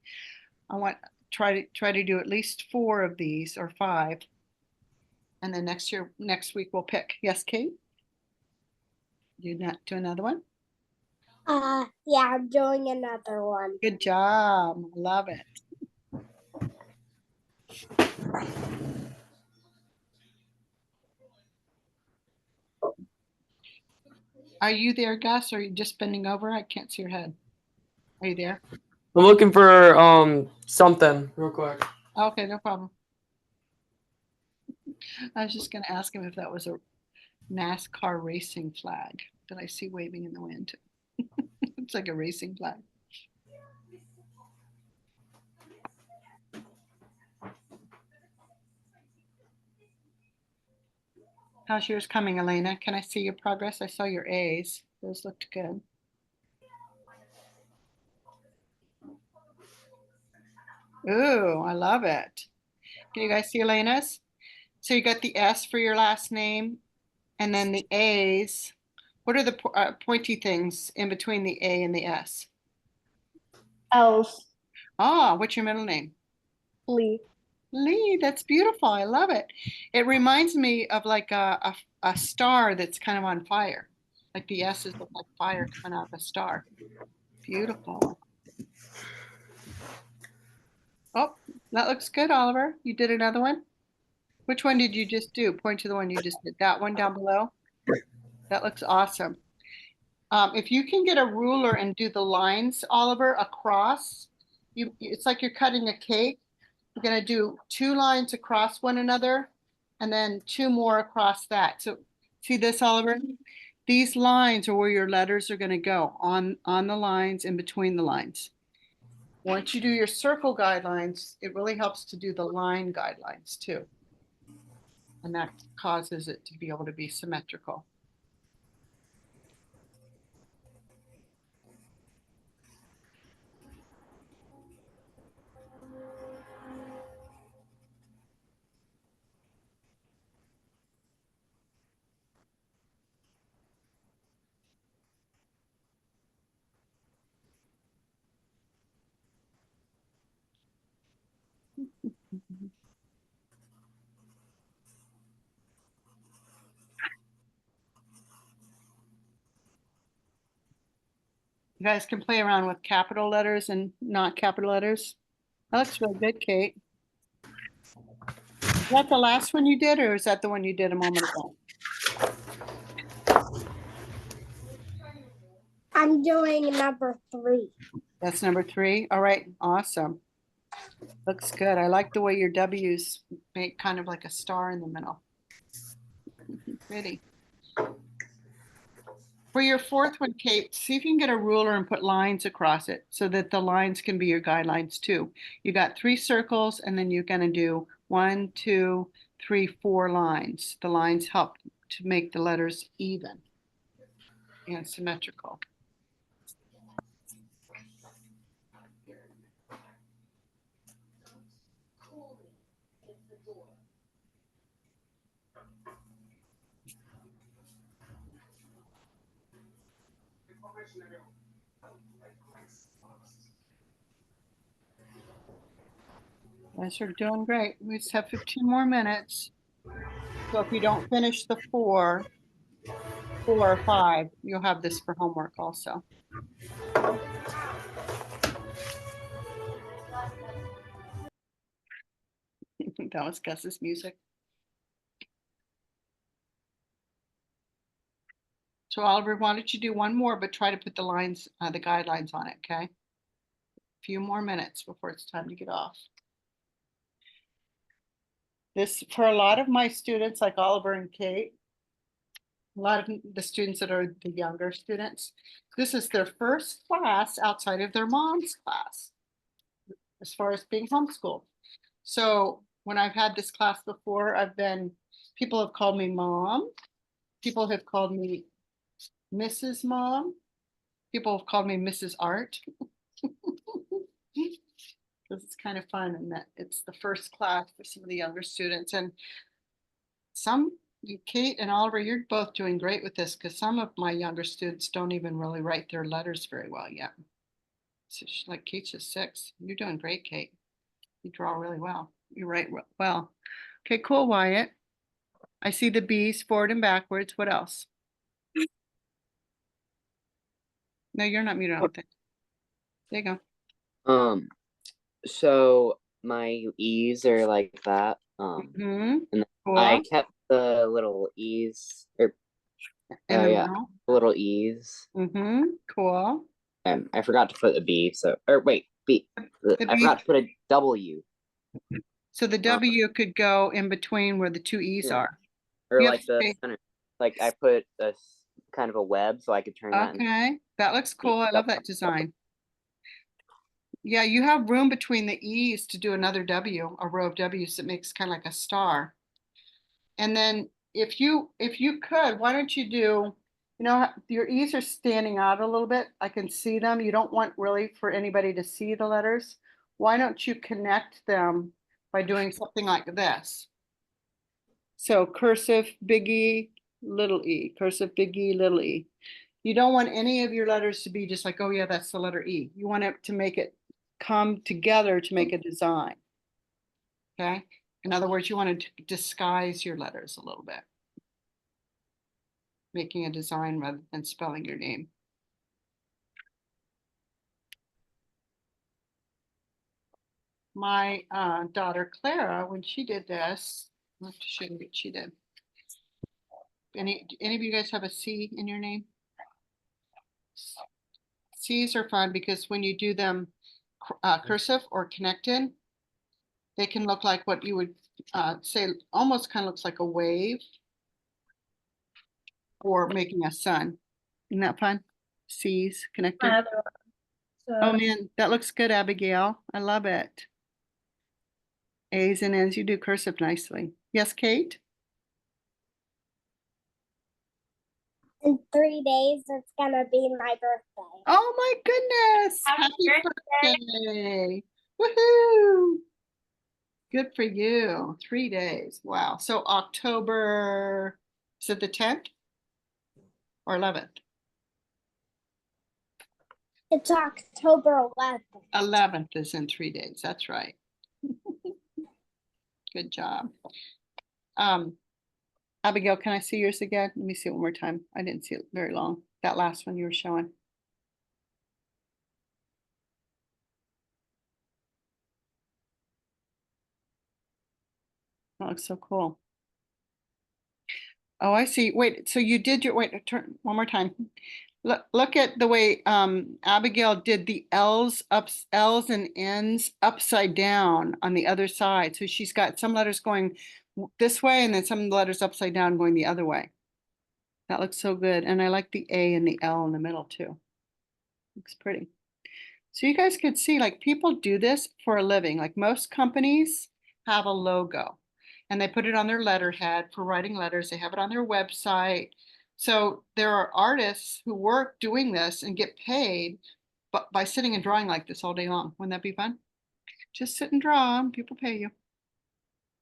I want try to do at least 4 of these or 5. And then next week we'll pick. Yes, Kate? Do another one? Yeah, I'm doing another one. Good job. Love it. Are you there, Gus? Or are you just bending over? I can't see your head. Are you there? I'm looking for something real quick. Okay, no problem. I was just going to ask him if that was a NASCAR racing flag that I see waving in the wind. It's like a racing flag. How's yours coming, Elena? Can I see your progress? I saw your A's. Those looked good. Ooh, I love it. Can you guys see Elena's? So you got the S for your last name, and then the A's. What are the pointy things in between the A and the S? Elf. Ah, what's your middle name? Lee. Lee, that's beautiful. I love it. It reminds me of like a star that's kind of on fire. Like the S's look like fire coming out of a star. Beautiful. Oh, that looks good, Oliver. You did another one? Which one did you just do? Point to the one you just did. That one down below? That looks awesome. If you can get a ruler and do the lines, Oliver, across, it's like you're cutting a cake. You're going to do 2 lines across one another and then 2 more across that. So see this, Oliver? These lines are where your letters are going to go on the lines in between the lines. Once you do your circle guidelines, it really helps to do the line guidelines too. And that causes it to be able to be symmetrical. You guys can play around with capital letters and not capital letters. That looks really good, Kate. Is that the last one you did, or is that the one you did a moment ago? I'm doing number 3. That's number 3. All right, awesome. Looks good. I like the way your W's make kind of like a star in the middle. Pretty. For your 4th one, Kate, see if you can get a ruler and put lines across it so that the lines can be your guidelines too. You got 3 circles and then you're going to do 1, 2, 3, 4 lines. The lines help to make the letters even and symmetrical. You guys are doing great. We just have 15 more minutes. So if you don't finish the 4 or 5, you'll have this for homework also. That was Gus's music. So Oliver, why don't you do one more, but try to put the lines, the guidelines on it, okay? A few more minutes before it's time to get off. This, for a lot of my students, like Oliver and Kate, a lot of the students that are the younger students, this is their first class outside of their mom's class, as far as being homeschooled. So when I've had this class before, people have called me mom. People have called me Mrs. Mom. People have called me Mrs. Art. This is kind of fun, and that it's the first class for some of the younger students, and Kate and Oliver, you're both doing great with this, because some of my younger students don't even really write their letters very well yet. So like Kate's just 6. You're doing great, Kate. You draw really well. You write well. Okay, cool, Wyatt. I see the B's forward and backwards. What else? No, you're not muted, I don't think. There you go. So my E's are like that. Mm-hmm. And Cool. I kept the little E's, or In the yeah, middle. little E's. Mm-hmm. Cool. And I forgot to put a B. So, or wait, B. The I B. forgot to put a W. So the W could go in between where the 2 E's Yeah. are. Or You have like to the say- center. Like I put kind of a web so I could turn that. Okay, that looks cool. I love that design. Yeah, you have room between the E's to do another W, a row of W's that makes kind of like a star. And then if you could, why don't you do, your E's are standing out a little bit. I can see them. You don't want really for anybody to see the letters. Why don't you connect them by doing something like this? So cursive, big E, little e, cursive, big E, little e. You don't want any of your letters to be just like, oh yeah, that's the letter E. You want it to make it come together to make a design. Okay? In other words, you want to disguise your letters a little bit. Making a design rather than spelling your name. My daughter Clara, when she did this, I'll have to show you what she did. Any of you guys have a C in your name? C's are fun because when you do them cursive or connected, they can look like what you would say almost kind of looks like a wave or making a sun. Isn't that fun? C's connected. My other one. Oh So man, that looks good, Abigail. I love it. A's and N's, you do cursive nicely. Yes, Kate? In 3 days, it's gonna be my birthday. Oh my goodness. Happy Birthday. Woohoo. Good for you. 3 days. Wow. So October, is it the 10th or 11th? It's October 11th. 11th is in 3 days. That's right. Good job. Abigail, can I see yours again? Let me see it one more time. I didn't see it very long. That last one you were showing. That looks so cool. Oh, I see. Wait, so you did your, wait, turn one more time. Look at the way Abigail did the L's and N's upside down on the other side. So she's got some letters going this way and then some letters upside down going the other way. That looks so good. And I like the A and the L in the middle too. Looks pretty. So you guys could see like people do this for a living. Like most companies have a logo and they put it on their letterhead for writing letters. They have it on their website. So there are artists who work doing this and get paid by sitting and drawing like this all day long. Wouldn't that be fun? Just sit and draw and people pay you.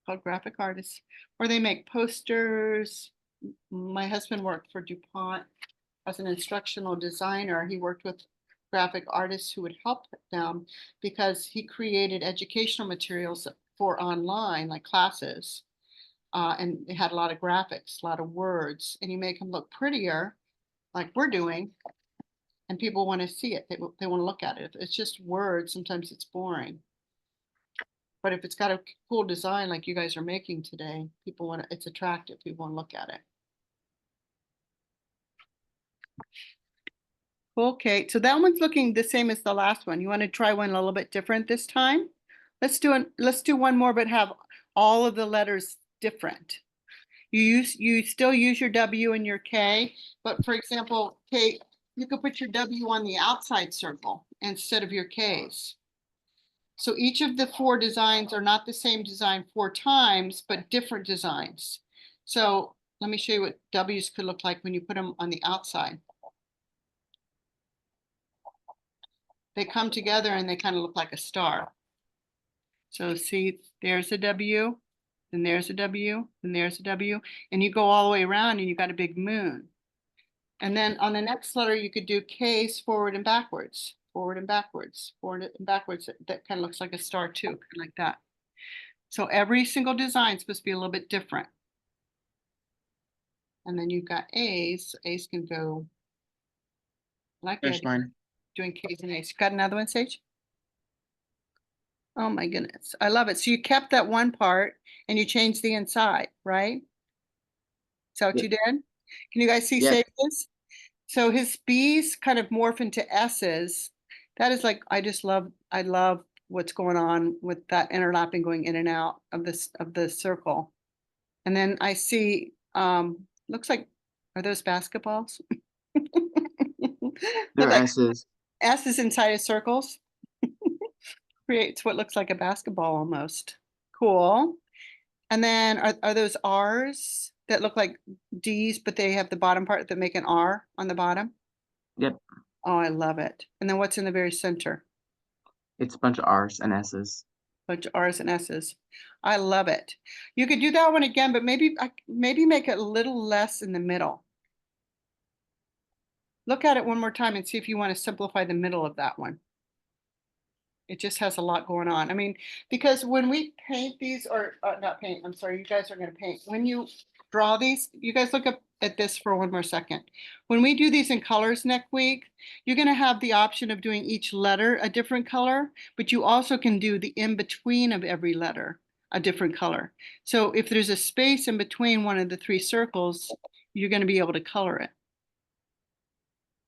Called graphic artists. Or they make posters. My husband worked for DuPont as an instructional designer. He worked with graphic artists who would help them because he created educational materials for online, like classes. And they had a lot of graphics, a lot of words, and you make them look prettier, like we're doing, and people want to see it. They want to look at it. If it's just words, sometimes it's boring. But if it's got a cool design like you guys are making today, people want to, it's attractive. People want to look at it. Cool, Kate. So that one's looking the same as the last one. You want to try one a little bit different this time? Let's do one more, but have all of the letters different. You still use your W and your K, but for example, Kate, you could put your W on the outside circle instead of your K's. So each of the 4 designs are not the same design 4 times, but different designs. So let me show you what W's could look like when you put them on the outside. They come together and they kind of look like a star. So see, there's a W, then there's a W, then there's a W, and you go all the way around and you got a big moon. And then on the next letter, you could do K's forward and backwards, forward and backwards, forward and backwards. That kind of looks like a star too, kind of like that. So every single design is supposed to be a little bit different. And then you've got A's. A's can go like There's that, mine. doing K's and A's. Got another one, Sage? Oh my goodness, I love it. So you kept that one part and you changed the inside, right? Is that what Yeah. you did? Can you guys see Yeah. Sage's? So his B's kind of morph into S's. That is like, I love what's going on with that interlapping going in and out of the circle. And then I see, looks like, are those basketballs? They're Look like S's. S's inside of circles. Creates what looks like a basketball almost. Cool. And then are those R's that look like D's, but they have the bottom part that make an R on the bottom? Yep. Oh, I love it. And then what's in the very center? It's a bunch of R's and S's. Bunch of R's and S's. I love it. You could do that one again, but maybe make it a little less in the middle. Look at it one more time and see if you want to simplify the middle of that one. It just has a lot going on. I mean, because when we paint these, or not paint, I'm sorry, you guys are going to paint. When you draw these, you guys look up at this for one more second. When we do these in colors next week, you're going to have the option of doing each letter a different color, but you also can do the in between of every letter a different color. So if there's a space in between one of the 3 circles, you're going to be able to color it.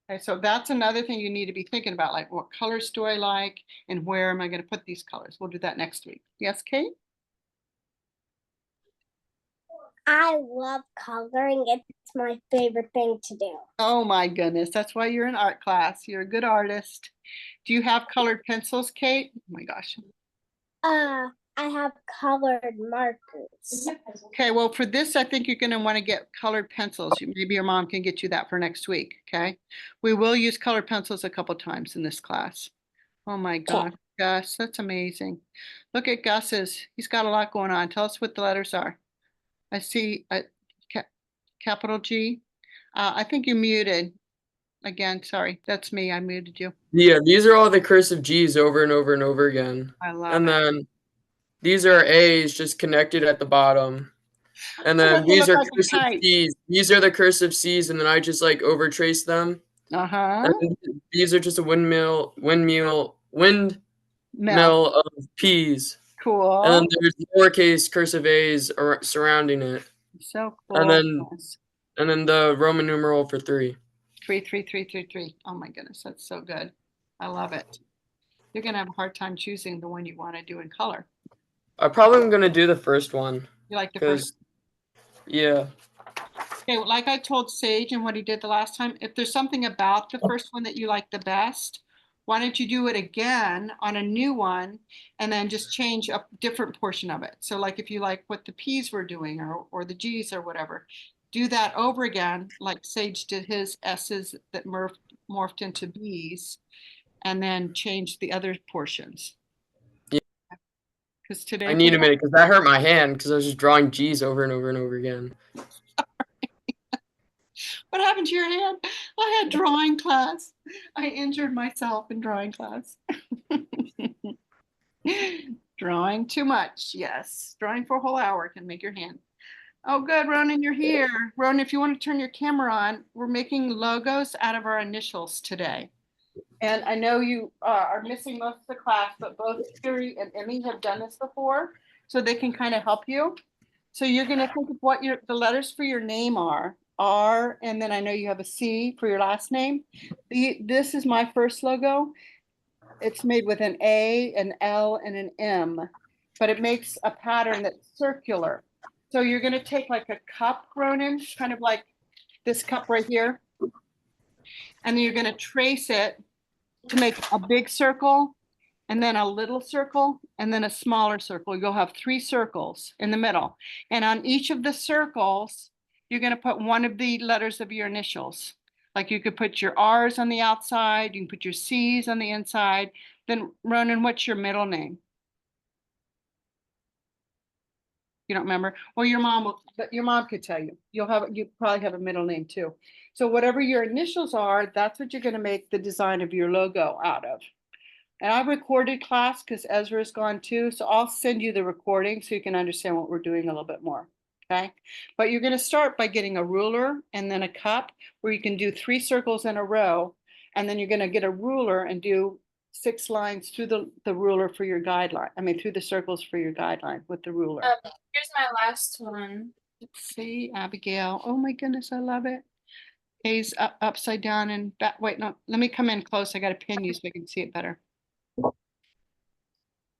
Okay, so that's another thing you need to be thinking about, like what colors do I like and where am I going to put these colors? We'll do that next week. Yes, Kate? I love coloring. It's my favorite thing to do. Oh my goodness, that's why you're in art class. You're a good artist. Do you have colored pencils, Kate? Oh my gosh. I have colored markers. Okay, well, for this, I think you're going to want to get colored pencils. Maybe your mom can get you that for next week, okay? We will use colored pencils a couple times in this class. Oh my gosh, Gus, that's amazing. Look at Gus's. He's got a lot going on. Tell us what the letters are. I see a capital G. I think you muted. Again, sorry, that's me. I muted you. Yeah, these are all the cursive G's over and over and over again. I love And it. then these are A's just connected at the bottom. And then They these look are like a cursive kite. C's. These are the cursive C's, and then I just like overtrace them. Uh-huh. And then these are just a windmill Mel. of P's. Cool. And then there's lowercase cursive A's surrounding it. So cool. And then the Roman numeral for 3. 3, 3, 3, 3, 3. Oh my goodness, that's so good. I love it. You're gonna have a hard time choosing the one you want to do in color. I probably am gonna do the first one. You like the first? Yeah. Okay, well, like I told Sage and what he did the last time, if there's something about the first one that you like the best, why don't you do it again on a new one and then just change a different portion of it? So like if you like what the P's were doing or the G's or whatever, do that over again, like Sage did his S's that morphed into B's, and then change the other portions. Yeah. Because today I need a minute because that hurt my hand because I was just drawing G's over and over and over again. What happened to your hand? I had drawing class. I injured myself in drawing class. Drawing too much, yes. Drawing for a whole hour can make your hand. Oh, good, Ronan, you're here. Ronan, if you want to turn your camera on, we're making logos out of our initials today. And I know you are missing most of the class, but both Kiri and Emmy have done this before, so they can kind of help you. So you're going to think of what the letters for your name are. R, and then I know you have a C for your last name. This is my first logo. It's made with an A, an L, and an M, but it makes a pattern that's circular. So you're going to take like a cup, Ronan, kind of like this cup right here, and then you're going to trace it to make a big circle, and then a little circle, and then a smaller circle. You'll have 3 circles in the middle. And on each of the circles, you're going to put one of the letters of your initials. Like you could put your R's on the outside, you can put your C's on the inside. Then Ronan, what's your middle name? You don't remember? Well, your mom will, but your mom could tell you. You probably have a middle name too. So whatever your initials are, that's what you're going to make the design of your logo out of. And I recorded class because Ezra's gone too, so I'll send you the recording so you can understand what we're doing a little bit more. Okay, but you're going to start by getting a ruler and then a cup where you can do 3 circles in a row, and then you're going to get a ruler and do 6 lines through the ruler for your guideline. I mean, through the circles for your guideline with the ruler. Here's my last one. Let's see, Abigail. Oh my goodness, I love it. A's upside down and back. Wait, no, let me come in close. I got to pin you so I can see it better. Oh,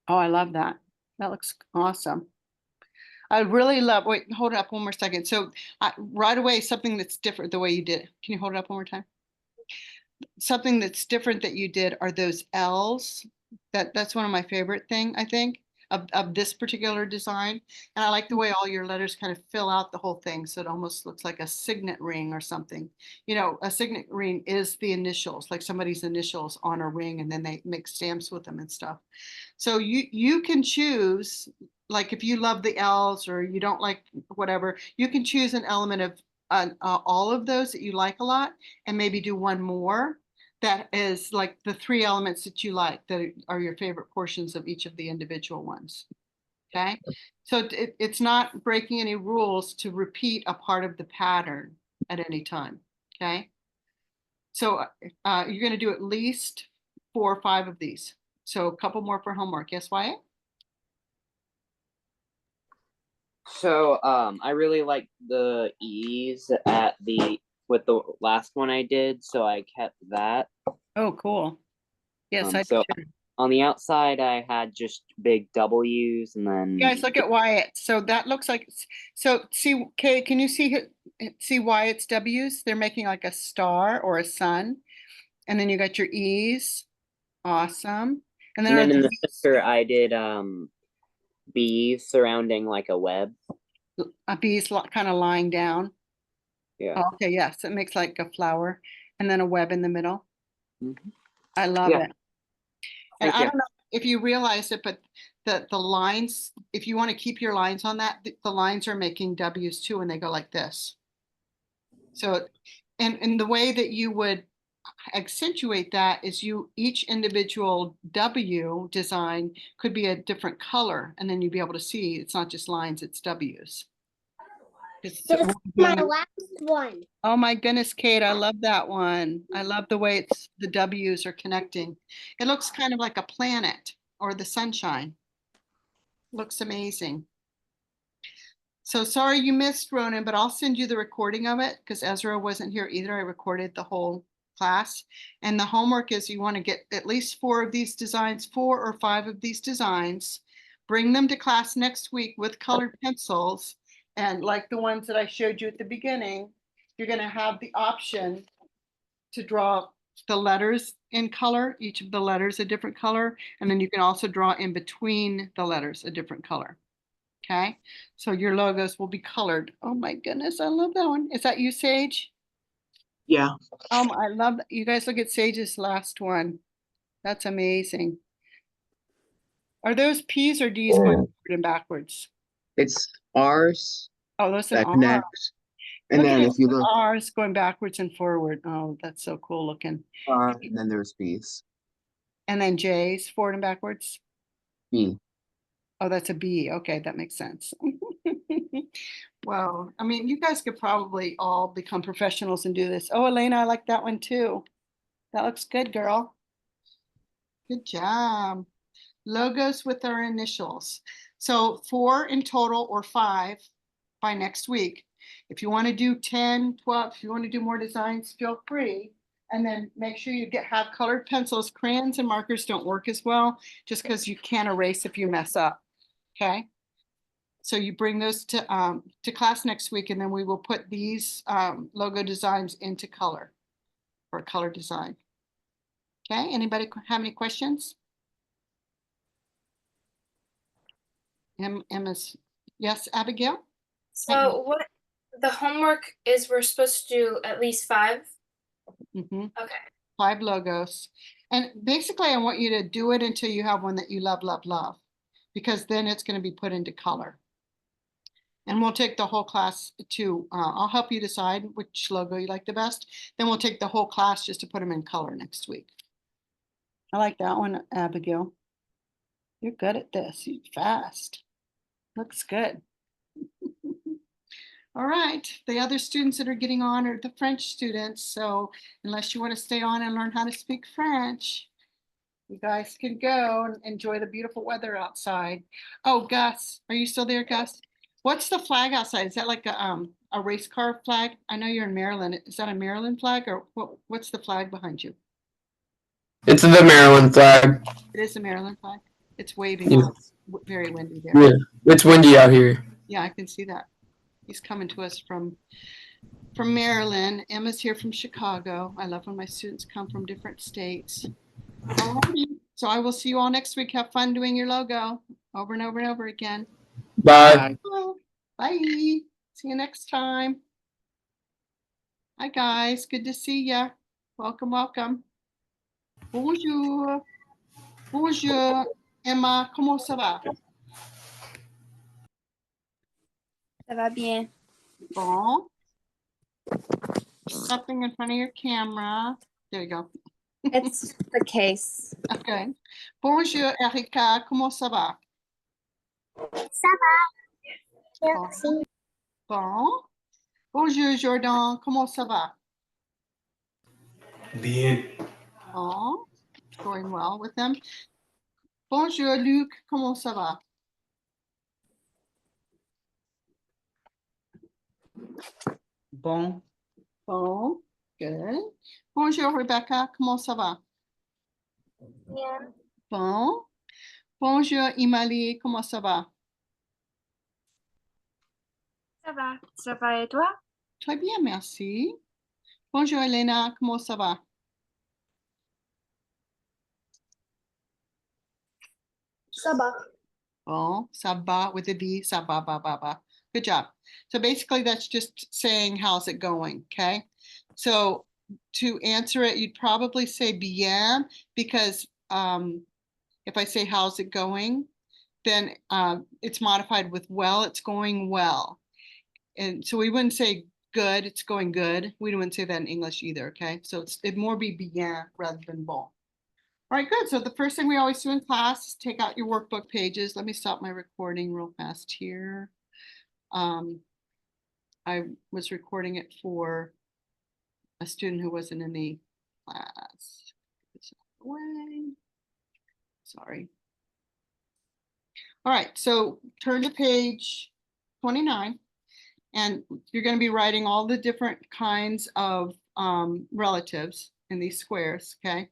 I love that. That looks awesome. I really love, wait, hold it up one more second. So right away, something that's different the way you did it. Can you hold it up one more time? Something that's different that you did are those L's. That's one of my favorite thing, I think, of this particular design. And I like the way all your letters kind of fill out the whole thing. So it almost looks like a signet ring or something. You know, a signet ring is the initials, like somebody's initials on a ring, and then they make stamps with them and stuff. So you can choose, like if you love the L's or you don't like whatever, you can choose an element of all of those that you like a lot, and maybe do one more that is like the 3 elements that you like that are your favorite portions of each of the individual ones. Okay, so it's not breaking any rules to repeat a part of the pattern at any time. Okay, so you're going to do at least 4 or 5 of these. So a couple more for homework. Yes, Wyatt? So I really like the E's with the last one I did, so I kept that. Oh, cool. Yes, I So do. on the outside I had just big W's, and then Guys, look at Wyatt. So that looks like, so see, Kay, can you see Wyatt's W's? They're making like a star or a sun. And then you got your E's. Awesome. And then, in the center I did B's surrounding like a web. a B's kind of lying down. Yeah. Oh, okay, yes, it makes like a flower and then a web in the middle. Mhm. I love Yeah. it. And Thank I you. don't know if you realize it, but the lines, if you want to keep your lines on that, the lines are making W's too, and they go like this. So, and the way that you would accentuate that is each individual W design could be a different color, and then you'd be able to see it's not just lines, it's W's. This is my last one. Oh my goodness, Kate, I love that one. I love the way the W's are connecting. It looks kind of like a planet or the sunshine. Looks amazing. So sorry you missed, Ronan, but I'll send you the recording of it because Ezra wasn't here either. I recorded the whole class. And the homework is you want to get at least 4 of these designs, 4 or 5 of these designs, bring them to class next week with colored pencils. And like the ones that I showed you at the beginning, you're going to have the option to draw the letters in color, each of the letters a different color. And then you can also draw in between the letters a different color. Okay, so your logos will be colored. Oh my goodness, I love that one. Is that you, Sage? Yeah. I love that. You guys look at Sage's last one. That's amazing. Are those P's or D's going forward and backwards? It's R's Oh, those that are connect. And then if you look, R's going backwards and forward. Oh, that's so cool looking. R, and then there's B's. And then J's forward and backwards. B. Oh, that's a B. Okay, that makes sense. Well, I mean, you guys could probably all become professionals and do this. Oh, Elena, I like that one too. That looks good, girl. Good job. Logos with our initials. So 4 in total or 5 by next week. If you want to do 10, 12, if you want to do more designs, feel free. And then make sure you have colored pencils. Crayons and markers don't work as well just because you can't erase if you mess up. Okay. So you bring those to class next week, and then we will put these logo designs into color for color design. Okay, anybody have any questions? Emma's, yes, Abigail? So what the homework is, we're supposed to do at least 5. Mm-hmm. Okay. 5 logos. And basically, I want you to do it until you have one that you love, love, love, because then it's going to be put into color. And we'll take the whole class to, I'll help you decide which logo you like the best. Then we'll take the whole class just to put them in color next week. I like that one, Abigail. You're good at this. You're fast. Looks good. All right, the other students that are getting on are the French students. So unless you want to stay on and learn how to speak French, you guys can go and enjoy the beautiful weather outside. Oh, Gus, are you still there, Gus? What's the flag outside? Is that like a race car flag? I know you're in Maryland. Is that a Maryland flag, or what's the flag behind you? It's the Maryland flag. It is a Maryland flag. It's waving. Yeah. Out. It's very windy there. Yeah, it's windy out here. Yeah, I can see that. He's coming to us from Maryland. Emma's here from Chicago. I love when my students come from different states. Alrighty. So I will see you all next week. Have fun doing your logo over and over and over again. Bye. Bye. See you next time. Hi guys, good to see ya. Welcome, welcome. Bonjour. Bonjour. Emma, comment ça va? Ça va bien. Bon. Something in front of your camera. There you go. It's the case. Okay. Bonjour, Erika, comment ça va? Ça va. Merci. Bon. Bonjour, Jordan, comment ça va? Bien. Bon. Going well with them. Bonjour, Luc, comment ça va? Bon. Bon. Good. Bonjour, Rebecca, comment ça va? Bien. Bon. Bonjour, Imali, comment ça va? Ça va et toi? Très bien, merci. Bonjour, Elena, comment ça va? Ça va. Bon, ça va with a B, ça va, ba, ba, ba. Good job. So basically that's just saying, how's it going, okay? So to answer it, you'd probably say bien, because if I say, how's it going? Then it's modified with well, it's going well. And so we wouldn't say good, it's going good. We wouldn't say that in English either, okay? So it'd more be bien rather than bon. All right, good. So the first thing we always do in class is take out your workbook pages. Let me stop my recording real fast here. I was recording it for a student who wasn't in the class. It's away. Sorry. All right, so turn to page 29, and you're going to be writing all the different kinds of relatives in these squares, okay?